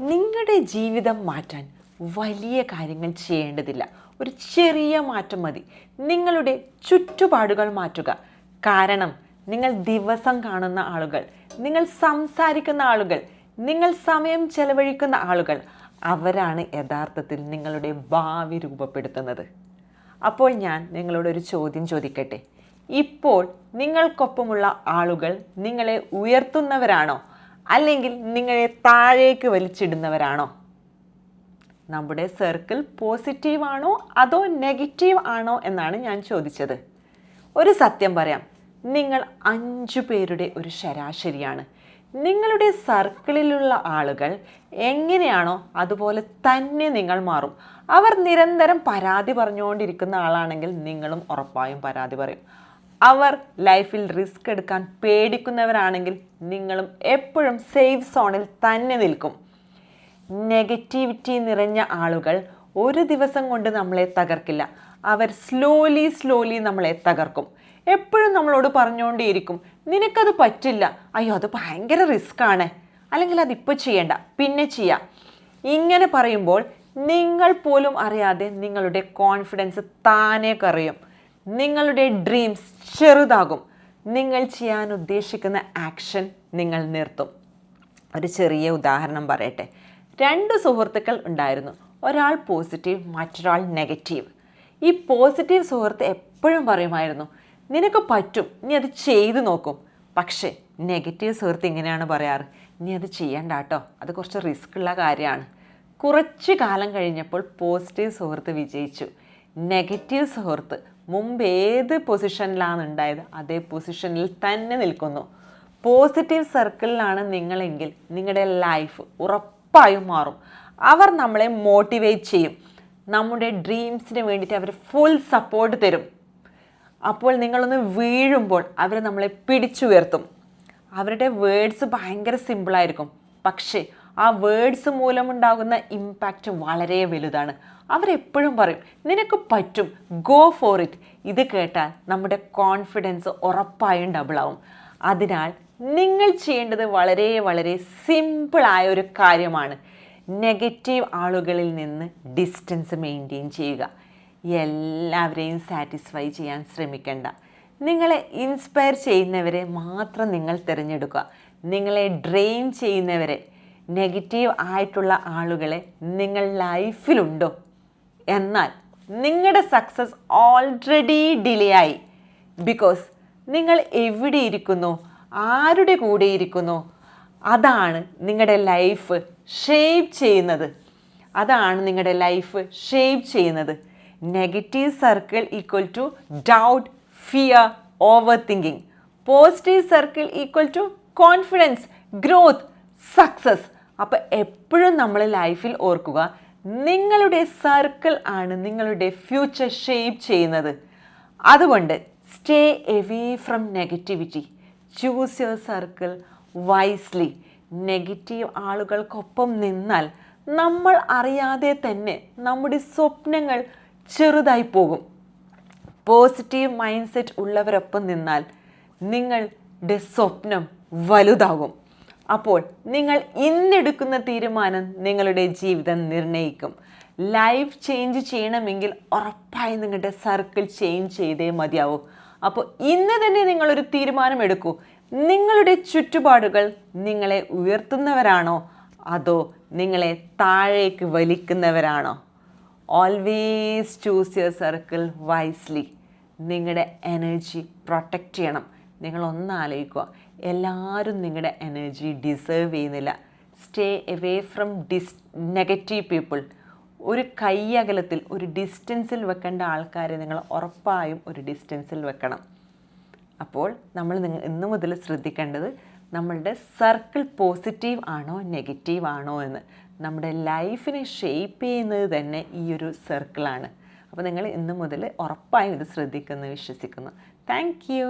നിങ്ങളുടെ ജീവിതം മാറ്റാൻ വലിയ കാര്യങ്ങൾ ചെയ്യേണ്ടതില്ല. ഒരു ചെറിയ മാറ്റം മതി. നിങ്ങളുടെ ചുറ്റുപാടുകൾ മാറ്റുക. കാരണം നിങ്ങൾ ദിവസം കാണുന്ന ആളുകൾ, നിങ്ങൾ സംസാരിക്കുന്ന ആളുകൾ, നിങ്ങൾ സമയം ചെലവഴിക്കുന്ന ആളുകൾ, അവരാണ് യഥാർത്ഥത്തിൽ നിങ്ങളുടെ ഭാവി രൂപപ്പെടുത്തുന്നത്. അപ്പോൾ ഞാൻ നിങ്ങളോടൊരു ചോദ്യം ചോദിക്കട്ടെ. ഇപ്പോൾ നിങ്ങൾക്കൊപ്പമുള്ള ആളുകൾ നിങ്ങളെ ഉയർത്തുന്നവരാണോ, അല്ലെങ്കിൽ നിങ്ങളെ താഴേക്ക് വലിച്ചിടുന്നവരാണോ? നമ്മുടെ സർക്കിൾ പോസിറ്റീവ് ആണോ അതോ നെഗറ്റീവ് ആണോ എന്നാണ് ഞാൻ ചോദിച്ചത്. ഒരു സത്യം പറയാം, നിങ്ങൾ 5 പേരുടെ ഒരു ശരാശരിയാണ്. നിങ്ങളുടെ സർക്കിളിലുള്ള ആളുകൾ എങ്ങനെയാണോ അതുപോലെ തന്നെ നിങ്ങൾ മാറും. അവർ നിരന്തരം പരാതി പറഞ്ഞുകൊണ്ടിരിക്കുന്ന ആളാണെങ്കിൽ നിങ്ങളും ഉറപ്പായും പരാതി പറയും. അവർ ലൈഫിൽ റിസ്ക് എടുക്കാൻ പേടിക്കുന്നവരാണെങ്കിൽ നിങ്ങളും എപ്പോഴും സേഫ് സോണിൽ തന്നെ നിൽക്കും. നെഗറ്റിവിറ്റി നിറഞ്ഞ ആളുകൾ ഒരു ദിവസം കൊണ്ട് നമ്മളെ തകർക്കില്ല. അവർ സ്ലോലി നമ്മളെ തകർക്കും. എപ്പോഴും നമ്മളോട് പറഞ്ഞുകൊണ്ടേയിരിക്കും, നിനക്കത് പറ്റില്ല, അയ്യോ അത് ഭയങ്കര റിസ്ക്കാണ്, അല്ലെങ്കിൽ അതിപ്പോൾ ചെയ്യണ്ട, പിന്നെ ചെയ്യാം. ഇങ്ങനെ പറയുമ്പോൾ നിങ്ങൾ പോലും അറിയാതെ നിങ്ങളുടെ കോൺഫിഡൻസ് താനേ കുറയും. നിങ്ങളുടെ ഡ്രീംസ് ചെറുതാകും. നിങ്ങൾ ചെയ്യാൻ ഉദ്ദേശിക്കുന്ന ആക്ഷൻ നിങ്ങൾ നിർത്തും. ഒരു ചെറിയ ഉദാഹരണം പറയട്ടെ. 2 സുഹൃത്തുക്കൾ ഉണ്ടായിരുന്നു. ഒരാൾ പോസിറ്റീവ്, മറ്റൊരാൾ നെഗറ്റീവ്. ഈ പോസിറ്റീവ് സുഹൃത്ത് എപ്പോഴും പറയുമായിരുന്നു, നിനക്ക് പറ്റും, നീ അത് ചെയ്തു നോക്കും. പക്ഷേ നെഗറ്റീവ് സുഹൃത്ത് ഇങ്ങനെയാണ് പറയാറ്, നീ അത് ചെയ്യണ്ട കേട്ടോ, അത് കുറച്ച് റിസ്ക് ഉള്ള കാര്യമാണ്. കുറച്ച് കാലം കഴിഞ്ഞപ്പോൾ പോസിറ്റീവ് സുഹൃത്ത് വിജയിച്ചു. നെഗറ്റീവ് സുഹൃത്ത് മുമ്പ് ഏത് പൊസിഷനിലാണ് ഉണ്ടായത് അതേ പൊസിഷനിൽ തന്നെ നിൽക്കുന്നു. പോസിറ്റീവ് സർക്കിളിലാണ് നിങ്ങളെങ്കിൽ നിങ്ങളുടെ ലൈഫ് ഉറപ്പായും മാറും. അവർ നമ്മളെ മോട്ടിവേറ്റ് ചെയ്യും. നമ്മുടെ ഡ്രീംസിന് വേണ്ടിയിട്ട് അവർ ഫുൾ സപ്പോർട്ട് തരും. അപ്പോൾ നിങ്ങളൊന്ന് വീഴുമ്പോൾ അവർ നമ്മളെ പിടിച്ചുയർത്തും. അവരുടെ വേർഡ്സ് ഭയങ്കര സിമ്പിളായിരിക്കും, പക്ഷേ ആ വേർഡ്സ് മൂലമുണ്ടാകുന്ന ഇമ്പാക്റ്റ് വളരെ വലുതാണ്. അവരെപ്പോഴും പറയും, നിനക്ക് പറ്റും, ഗോ ഫോർ ഇറ്റ്. ഇത് കേട്ടാൽ നമ്മുടെ കോൺഫിഡൻസ് ഉറപ്പായും ഡബിളാവും. അതിനാൽ നിങ്ങൾ ചെയ്യേണ്ടത് വളരെ വളരെ സിമ്പിളായ ഒരു കാര്യമാണ്. നെഗറ്റീവ് ആളുകളിൽ നിന്ന് ഡിസ്റ്റൻസ് മെയിൻറ്റെയിൻ ചെയ്യുക. എല്ലാവരെയും സാറ്റിസ്ഫൈ ചെയ്യാൻ ശ്രമിക്കേണ്ട. നിങ്ങളെ ഇൻസ്പയർ ചെയ്യുന്നവരെ മാത്രം നിങ്ങൾ തിരഞ്ഞെടുക്കുക. നിങ്ങളെ ഡ്രെയിൻ ചെയ്യുന്നവരെ, നെഗറ്റീവ് ആയിട്ടുള്ള ആളുകളെ നിങ്ങൾ ലൈഫിലുണ്ടോ? എന്നാൽ നിങ്ങളുടെ സക്സസ് ഓൾറെഡി ഡിലേ ആയി. ബിക്കോസ് നിങ്ങൾ എവിടെ ഇരിക്കുന്നു, ആരുടെ കൂടെ ഇരിക്കുന്നു, അതാണ് നിങ്ങളുടെ ലൈഫ് ഷേപ്പ് ചെയ്യുന്നത്. അതാണ് നിങ്ങളുടെ ലൈഫ് ഷേപ്പ് ചെയ്യുന്നത്. Negative circle equal to doubt, fear, overthinking. Positive circle equal to confidence, growth, success. അപ്പോൾ എപ്പോഴും നമ്മൾ ലൈഫിൽ ഓർക്കുക, നിങ്ങളുടെ സർക്കിൾ ആണ് നിങ്ങളുടെ ഫ്യൂച്ചർ ഷേപ്പ് ചെയ്യുന്നത്. അതുകൊണ്ട് stay away from negativity. Choose your circle wisely. Negative ആളുകൾക്കൊപ്പം നിന്നാൽ നമ്മൾ അറിയാതെ തന്നെ നമ്മുടെ സ്വപ്നങ്ങൾ ചെറുതായി പോകും. പോസിറ്റീവ് മൈൻഡ് സെറ്റ് ഉള്ളവരൊപ്പം നിന്നാൽ നിങ്ങളുടെ സ്വപ്നം വലുതാകും. അപ്പോൾ നിങ്ങൾ ഇന്നെടുക്കുന്ന തീരുമാനം നിങ്ങളുടെ ജീവിതം നിർണ്ണയിക്കും. ലൈഫ് ചേഞ്ച് ചെയ്യണമെങ്കിൽ ഉറപ്പായും നിങ്ങളുടെ സർക്കിൾ ചേഞ്ച് ചെയ്തേ മതിയാവൂ. അപ്പോൾ ഇന്ന് തന്നെ നിങ്ങളൊരു തീരുമാനം എടുക്കൂ. നിങ്ങളുടെ ചുറ്റുപാടുകൾ നിങ്ങളെ ഉയർത്തുന്നവരാണോ അതോ നിങ്ങളെ താഴേക്ക് വലിക്കുന്നവരാണോ? Always choose your circle wisely. നിങ്ങളുടെ എനർജി പ്രൊട്ടക്റ്റ് ചെയ്യണം. നിങ്ങളൊന്ന് ആലോചിക്കുക, എല്ലാവരും നിങ്ങളുടെ എനർജി ഡിസേർവ് ചെയ്യുന്നില്ല. Stay away from negative people. ഒരു കൈ അകലത്തിൽ, ഒരു ഡിസ്റ്റൻസിൽ വെക്കേണ്ട ആൾക്കാരെ നിങ്ങൾ ഉറപ്പായും ഒരു ഡിസ്റ്റൻസിൽ വെക്കണം. അപ്പോൾ നമ്മൾ ഇന്ന് മുതൽ ശ്രദ്ധിക്കേണ്ടത് നമ്മളുടെ സർക്കിൾ പോസിറ്റീവ് ആണോ നെഗറ്റീവ് ആണോ എന്ന്. നമ്മുടെ ലൈഫിനെ ഷേപ്പ് ചെയ്യുന്നത് തന്നെ ഈ ഒരു സർക്കിളാണ്. അപ്പോൾ നിങ്ങൾ ഇന്ന് മുതൽ ഉറപ്പായും ഇത് ശ്രദ്ധിക്കുമെന്ന് വിശ്വസിക്കുന്നു. Thank you.